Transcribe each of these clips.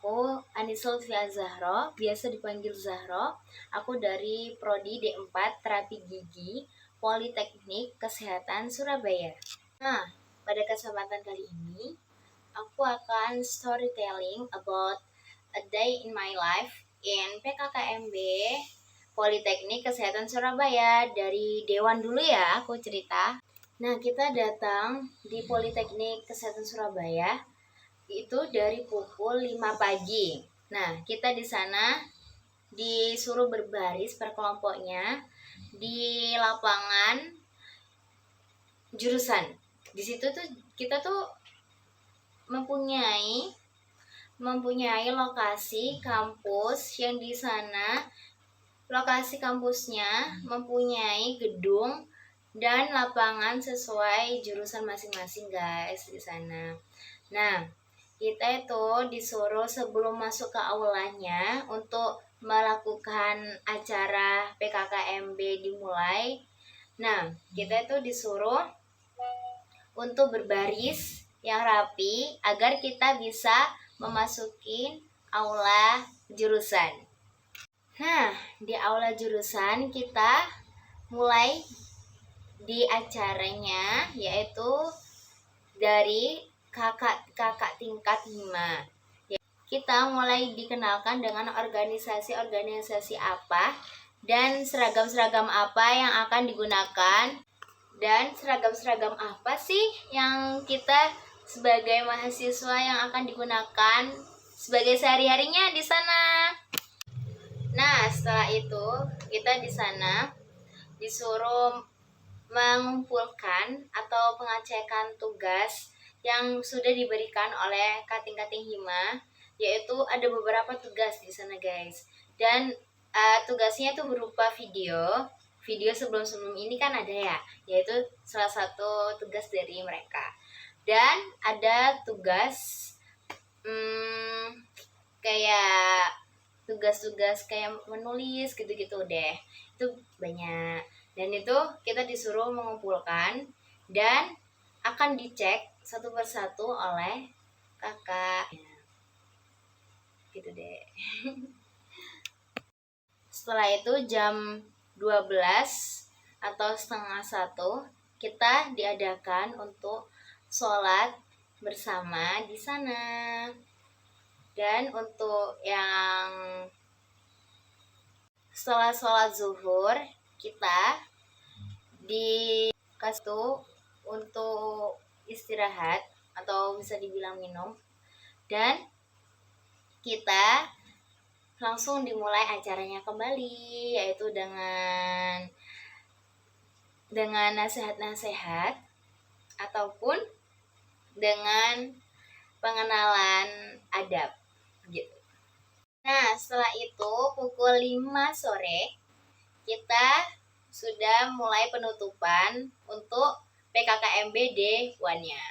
Aku Anissa Lutfia Zahro, biasa dipanggil Zahro. Aku dari Prodi D4 Terapi Gigi, Politeknik Kesehatan Surabaya. Nah, pada kesempatan kali ini, aku akan storytelling about a day in my life in PKKMB Politeknik Kesehatan Surabaya. Dari Dewan dulu ya, aku cerita. Nah, kita datang di Politeknik Kesehatan Surabaya itu dari pukul 5 pagi. Nah, kita di sana disuruh berbaris per kelompoknya di lapangan jurusan. Di situ tuh kita tuh mempunyai lokasi kampus yang di sana lokasi kampusnya mempunyai gedung dan lapangan sesuai jurusan masing-masing guys di sana. Nah, kita itu disuruh sebelum masuk ke aulanya untuk melakukan acara PKKMB dimulai. Nah, kita itu disuruh untuk berbaris yang rapi agar kita bisa memasuki aula jurusan. Nah, di aula jurusan kita mulai di acaranya yaitu dari kakak tingkat 5. Kita mulai dikenalkan dengan organisasi-organisasi apa dan seragam-seragam apa yang akan digunakan dan seragam-seragam apa sih yang kita sebagai mahasiswa yang akan digunakan sebagai sehari-harinya di sana. Nah, setelah itu kita di sana disuruh mengumpulkan atau pengecekan tugas yang sudah diberikan oleh kating-kating hima, yaitu ada beberapa tugas di sana guys. Dan tugasnya itu berupa video sebelum ini kan ada ya, yaitu salah satu tugas dari mereka. Dan ada tugas kayak tugas-tugas kayak menulis gitu-gitu deh. Itu banyak. Dan itu kita disuruh mengumpulkan dan akan dicek satu persatu oleh kakak. Gitu deh. Setelah itu jam 12 atau setengah 1 kita diadakan untuk sholat bersama di sana. Dan untuk yang setelah sholat zuhur kita dikasih untuk istirahat atau bisa dibilang minum, dan kita langsung dimulai acaranya kembali, yaitu dengan nasihat-nasihat ataupun dengan pengenalan adab gitu. Nah, setelah itu pukul 5 sore kita sudah mulai penutupan untuk PKKMB D1-nya.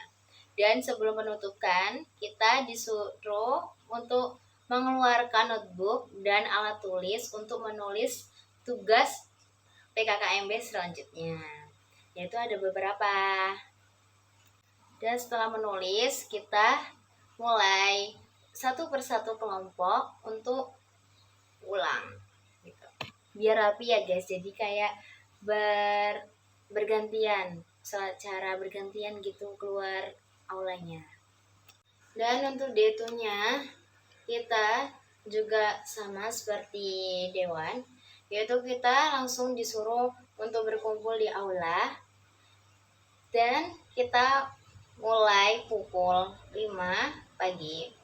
Dan sebelum penutupan, kita disuruh untuk mengeluarkan notebook dan alat tulis untuk menulis tugas PKKMB selanjutnya. Yaitu ada beberapa. Dan setelah menulis, kita mulai satu persatu kelompok untuk ulang gitu. Biar rapi ya guys, jadi kayak bergantian, cara bergantian gitu keluar aulanya. Dan untuk D2-nya kita juga sama seperti Dewan, yaitu kita langsung disuruh untuk berkumpul di aula dan kita mulai pukul 5 pagi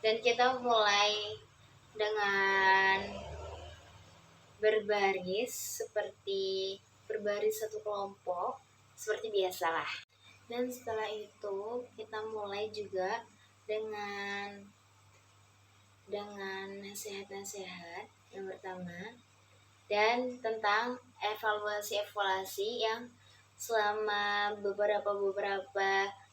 dan kita mulai dengan berbaris satu kelompok seperti biasalah. Dan setelah itu kita mulai juga dengan nasihat-nasihat yang pertama dan tentang evaluasi yang selama beberapa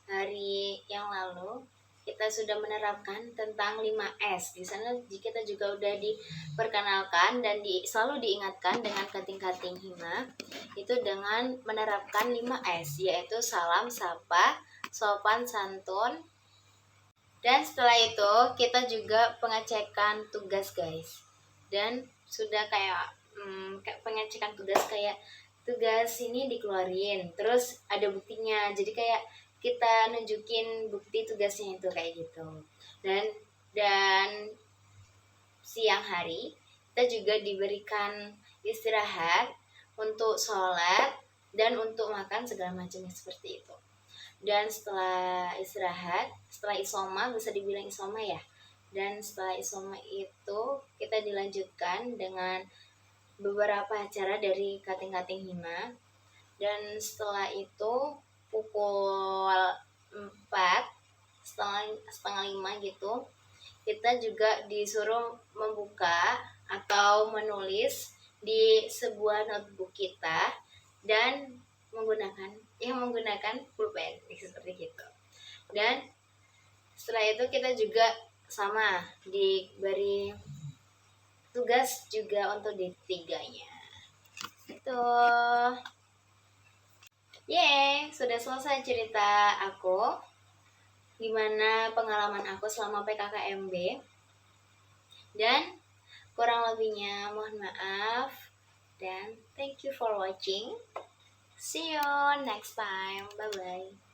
hari yang lalu kita sudah menerapkan tentang 5S. Di sana kita juga udah diperkenalkan dan selalu diingatkan dengan kating-kating hima itu dengan menerapkan 5S, yaitu salam, sapa, sopan, santun, Dan setelah itu kita juga pengecekan tugas guys. Dan sudah kayak pengecekan tugas, kayak tugas ini dikeluarin terus ada buktinya, jadi kayak kita nunjukin bukti tugasnya itu kayak gitu. Dan siang hari kita juga diberikan istirahat untuk sholat dan untuk makan segala macamnya seperti itu. Dan setelah istirahat, setelah isoma, bisa dibilang isoma ya, dan setelah isoma itu kita dilanjutkan dengan beberapa acara dari kating-kating hima. Dan setelah itu pukul 4, setengah 5 gitu, kita juga disuruh membuka atau menulis di sebuah notebook kita dan menggunakan pulpen seperti itu. Dan setelah itu kita juga sama diberi tugas juga untuk D3-nya. Itu. Yeay, sudah selesai cerita aku. Gimana pengalaman aku selama PKKMB. Dan kurang lebihnya mohon maaf. Dan thank you for watching. See you next time. Bye-bye.